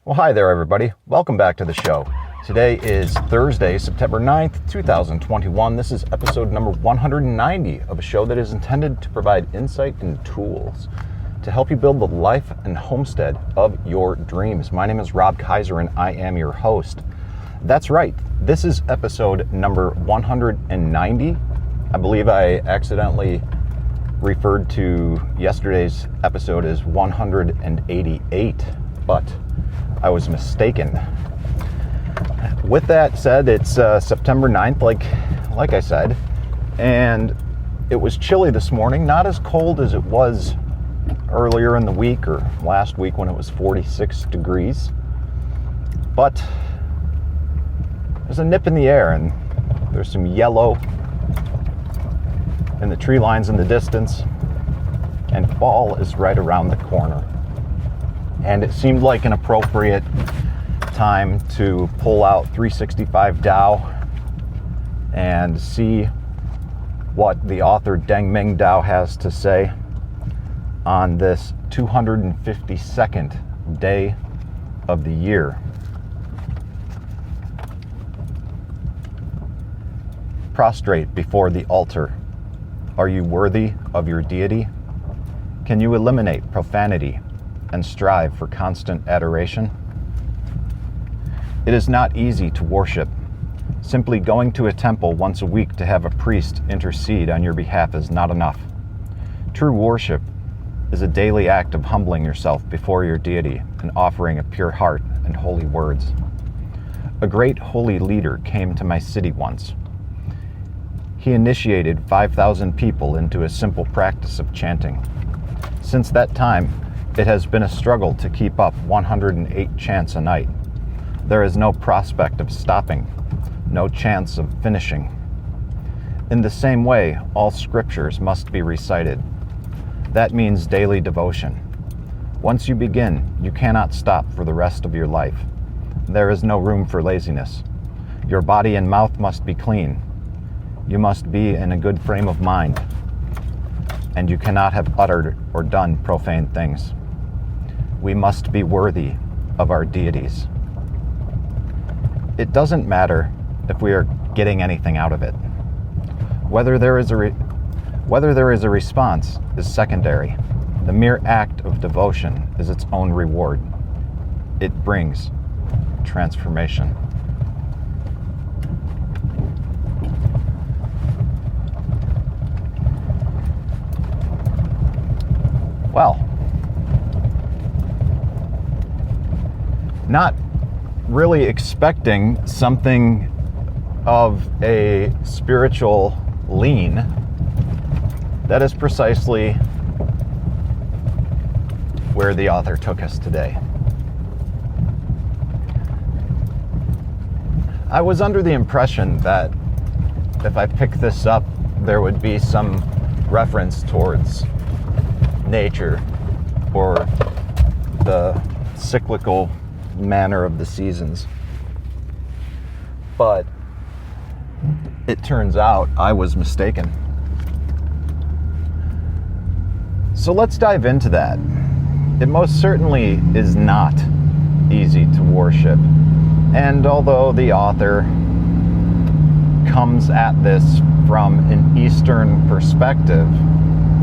Well, hi there, everybody. Welcome back to the show. Today is Thursday, September 9th, 2021. This is episode number 190 of a show that is intended to provide insight and tools to help you build the life and homestead of your dreams. My name is Rob Kaiser, and I am your host. That's right. This is episode number 190. I believe I accidentally referred to yesterday's episode as 188, but I was mistaken. With that said, it's September 9th, like I said, and it was chilly this morning, not as cold as it was earlier in the week or last week when it was 46 degrees, but there's a nip in the air and there's some yellow in the tree lines in the distance, and fall is right around the corner. And it seemed like an appropriate time to pull out 365 Tao and see what the author Deng Ming Dao has to say on this 252nd day of the year. Prostrate before the altar. Are you worthy of your deity? Can you eliminate profanity and strive for constant adoration? It is not easy to worship. Simply going to a temple once a week to have a priest intercede on your behalf is not enough. True worship is a daily act of humbling yourself before your deity and offering a pure heart and holy words. A great holy leader came to my city once. He initiated 5,000 people into a simple practice of chanting. Since that time, it has been a struggle to keep up 108 chants a night. There is no prospect of stopping, no chance of finishing. In the same way, all scriptures must be recited. That means daily devotion. Once you begin, you cannot stop for the rest of your life. There is no room for laziness. Your body and mouth must be clean. You must be in a good frame of mind, and you cannot have uttered or done profane things. We must be worthy of our deities. It doesn't matter if we are getting anything out of it. Whether there is a response is secondary. The mere act of devotion is its own reward. It brings transformation. Well, not really expecting something of a spiritual lean, that is precisely where the author took us today. I was under the impression that if I picked this up, there would be some reference towards nature or the cyclical manner of the seasons. But it turns out I was mistaken. So let's dive into that. It most certainly is not easy to worship. And although the author comes at this from an Eastern perspective,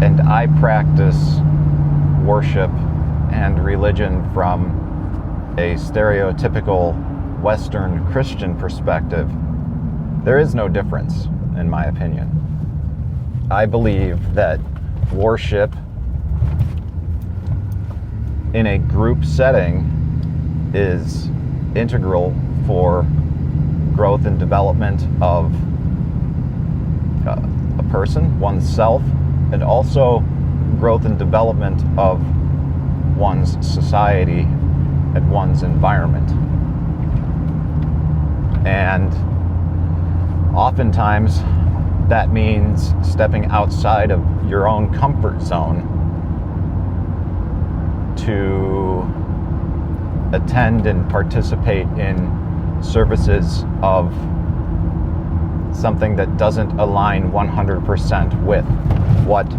and I practice worship and religion from a stereotypical Western Christian perspective, there is no difference, in my opinion. I believe that worship in a group setting is integral for growth and development of a person, oneself, and also growth and development of one's society and one's environment. And oftentimes that means stepping outside of your own comfort zone to attend and participate in services of something that doesn't align 100% with what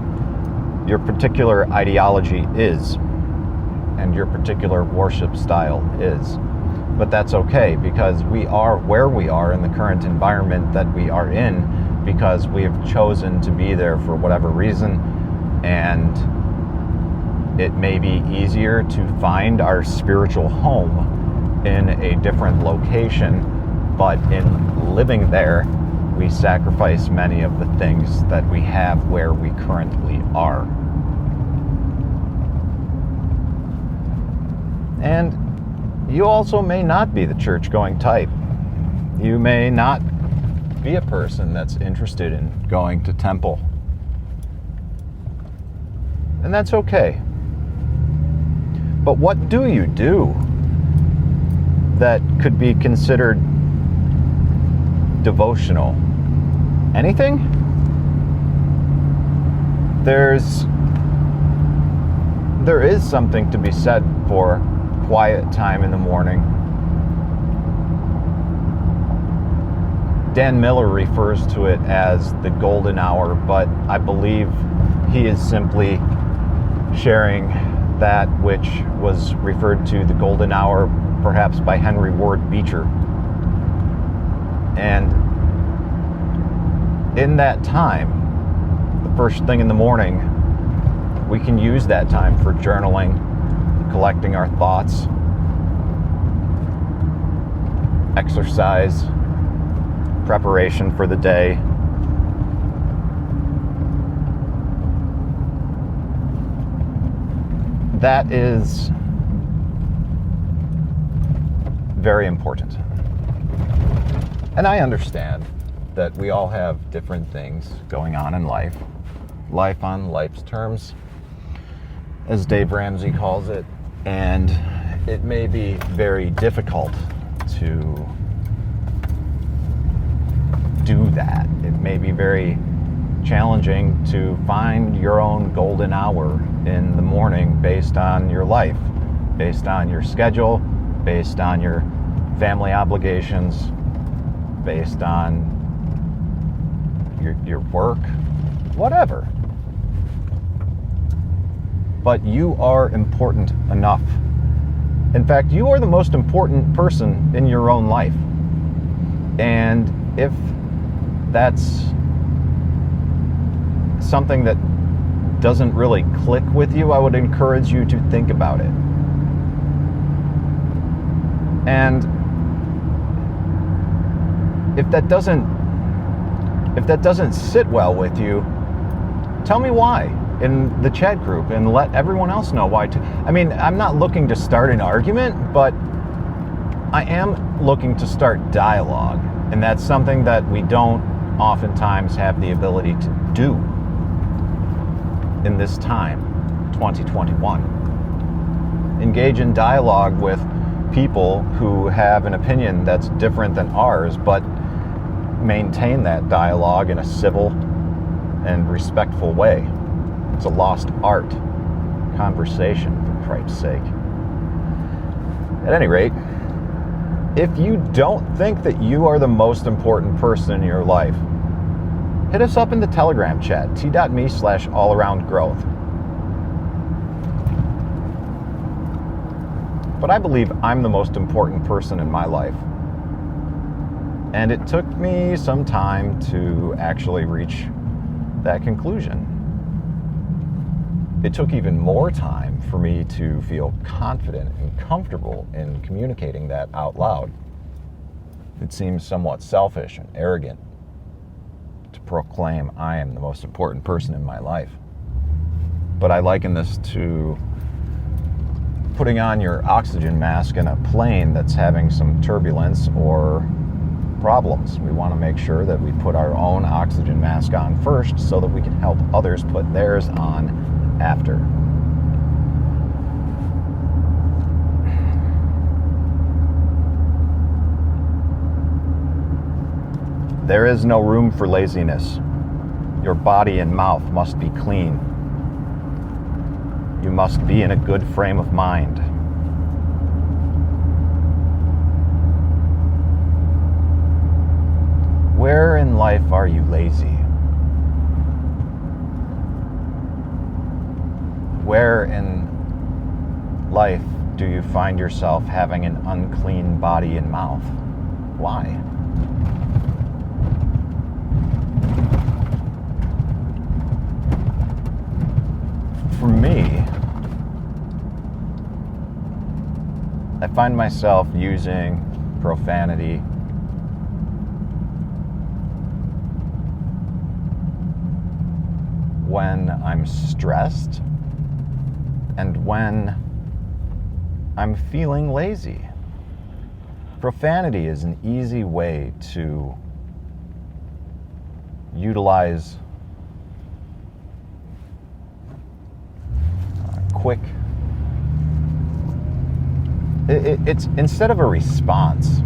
your particular ideology is. and your particular worship style is. But that's okay, because we are where we are in the current environment that we are in because we have chosen to be there for whatever reason, and it may be easier to find our spiritual home in a different location, but in living there, we sacrifice many of the things that we have where we currently are. And you also may not be the church-going type. You may not be a person that's interested in going to temple. And that's okay. But what do you do that could be considered devotional? Anything? There is something to be said for quiet time in the morning. Dan Miller refers to it as the golden hour, but I believe he is simply sharing that which was referred to the golden hour perhaps by Henry Ward Beecher. And in that time, the first thing in the morning, we can use that time for journaling, collecting our thoughts, exercise, preparation for the day. That is very important. And I understand that we all have different things going on in life. Life on life's terms, as Dave Ramsey calls it. And it may be very difficult to do that. It may be very challenging to find your own golden hour in the morning based on your life, based on your schedule, based on your family obligations, based on your work, whatever. But you are important enough. In fact, you are the most important person in your own life. And if that's something that doesn't really click with you, I would encourage you to think about it. And if that doesn't sit well with you, tell me why in the chat group and let everyone else know why too. I mean, I'm not looking to start an argument, but I am looking to start dialogue. And that's something that we don't oftentimes have the ability to do in this time, 2021. Engage in dialogue with people who have an opinion that's different than ours, but maintain that dialogue in a civil and respectful way. It's a lost art. Conversation, for Christ's sake. At any rate, if you don't think that you are the most important person in your life, hit us up in the Telegram chat, t.me/allaroundgrowth. But I believe I'm the most important person in my life. And it took me some time to actually reach that conclusion. It took even more time for me to feel confident and comfortable in communicating that out loud. It seems somewhat selfish and arrogant to proclaim I am the most important person in my life. But I liken this to putting on your oxygen mask in a plane that's having some turbulence or problems. We want to make sure that we put our own oxygen mask on first so that we can help others put theirs on after. There is no room for laziness. Your body and mouth must be clean. You must be in a good frame of mind. Where in life are you lazy? Where in life do you find yourself having an unclean body and mouth? Why? For me, I find myself using profanity when I'm stressed and when I'm feeling lazy. Profanity is an easy way to utilize it's instead of a response.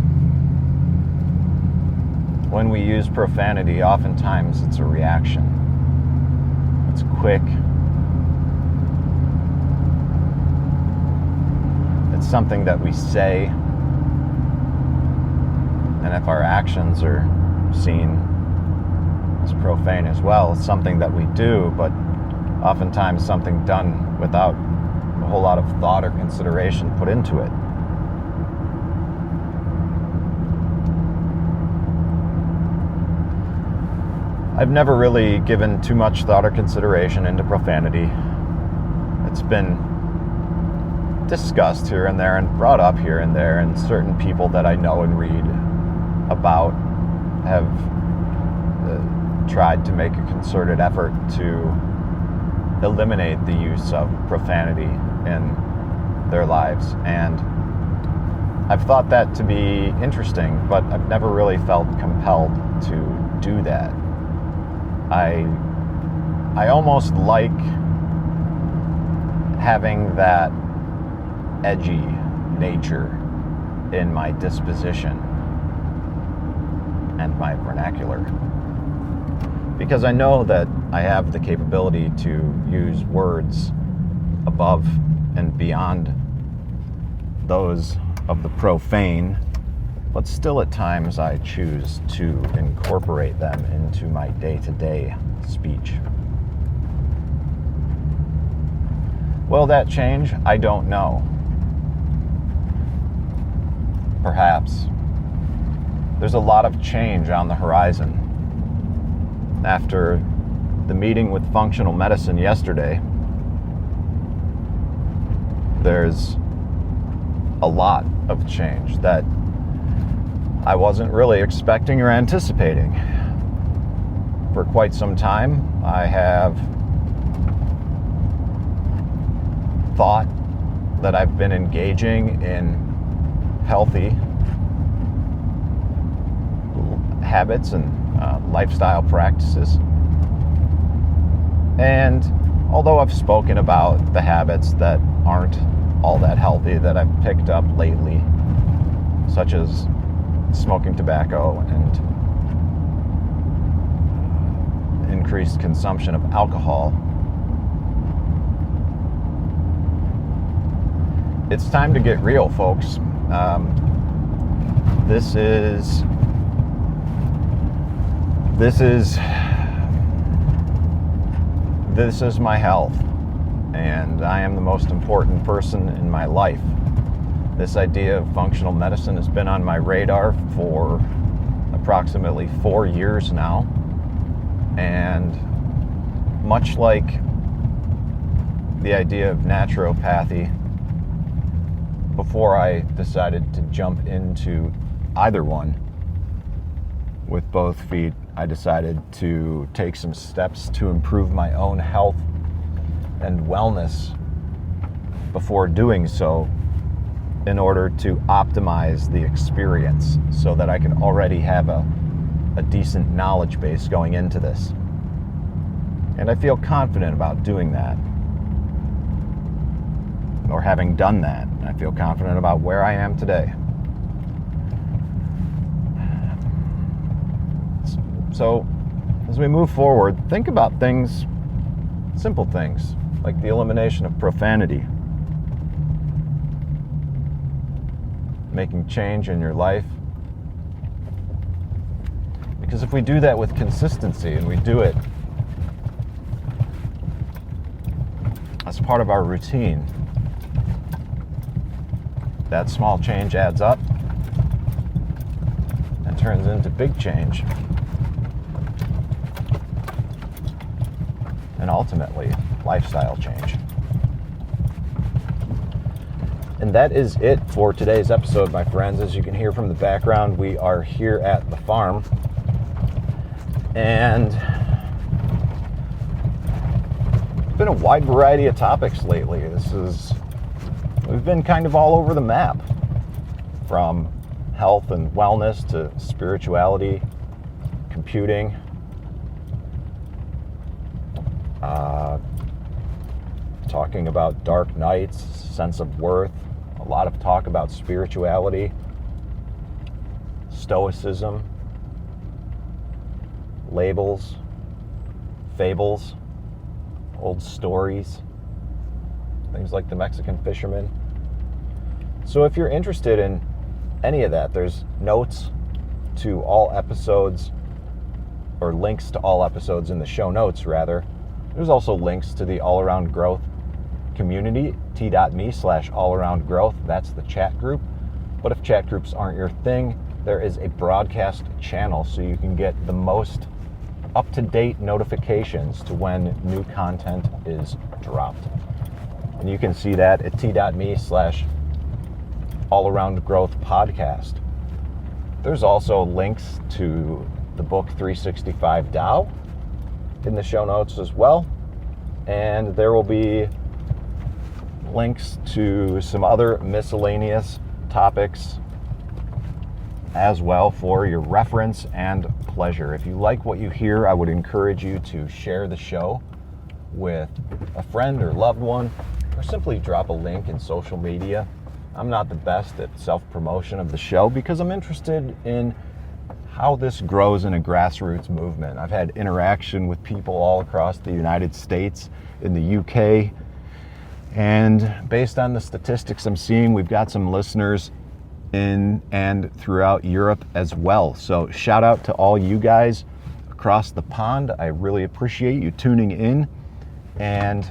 When we use profanity, oftentimes it's a reaction. It's quick. It's something that we say, and if our actions are seen as profane as well, it's something that we do, but oftentimes something done without a whole lot of thought or consideration put into it. I've never really given too much thought or consideration into profanity. It's been discussed here and there and brought up here and there, and certain people that I know and read about have tried to make a concerted effort to eliminate the use of profanity in their lives, and I've thought that to be interesting, but I've never really felt compelled to do that. I almost like having that edgy nature in my disposition and my vernacular, because I know that I have the capability to use words above and beyond those of the profane, but still at times I choose to incorporate them into my day-to-day speech. Will that change? I don't know. Perhaps. There's a lot of change on the horizon. After the meeting with functional medicine yesterday, there's a lot of change that I wasn't really expecting or anticipating. For quite some time, I have thought that I've been engaging in healthy habits and lifestyle practices. And although I've spoken about the habits that aren't all that healthy that I've picked up lately, such as smoking tobacco and increased consumption of alcohol, it's time to get real, folks. This is my health, and I am the most important person in my life. This idea of functional medicine has been on my radar for approximately 4 years now, and much like the idea of naturopathy, before I decided to jump into either one with both feet, I decided to take some steps to improve my own health and wellness before doing so, in order to optimize the experience so that I can already have a decent knowledge base going into this. And I feel confident about doing that, or having done that. I feel confident about where I am today. So, as we move forward, think about things, simple things, like the elimination of profanity, making change in your life. Because if we do that with consistency, and we do it as part of our routine, that small change adds up and turns into big change. And ultimately, lifestyle change. And that is it for today's episode, my friends. As you can hear from the background, we are here at the farm. And it's been a wide variety of topics lately. We've been kind of all over the map, from health and wellness to spirituality, computing, talking about dark nights, sense of worth, a lot of talk about spirituality, stoicism, labels, fables, old stories, things like the Mexican fisherman. So if you're interested in any of that, there's notes to all episodes, or links to all episodes in the show notes, rather. There's also links to the All Around Growth community, t.me/allaroundgrowth. That's the chat group. But if chat groups aren't your thing, there is a broadcast channel so you can get the most up-to-date notifications to when new content is dropped. And you can see that at t.me/allaroundgrowthpodcast. There's also links to the book 365 Tao in the show notes as well. And there will be links to some other miscellaneous topics as well for your reference and pleasure. If you like what you hear, I would encourage you to share the show with a friend or loved one, or simply drop a link in social media. I'm not the best at self-promotion of the show because I'm interested in how this grows in a grassroots movement. I've had interaction with people all across the United States, in the UK, and based on the statistics I'm seeing, we've got some listeners in and throughout Europe as well. So shout out to all you guys across the pond. I really appreciate you tuning in. And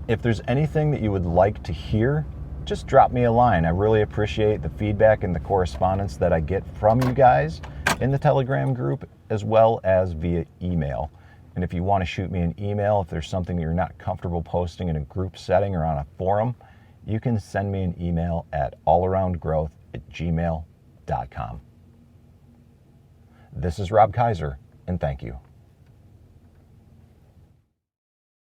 if there's anything that you would like to hear, just drop me a line. I really appreciate the feedback and the correspondence that I get from you guys in the Telegram group, as well as via email. And if you want to shoot me an email, if there's something that you're not comfortable posting in a group setting or on a forum, you can send me an email at allaroundgrowth@gmail.com. This is Rob Kaiser, and thank you.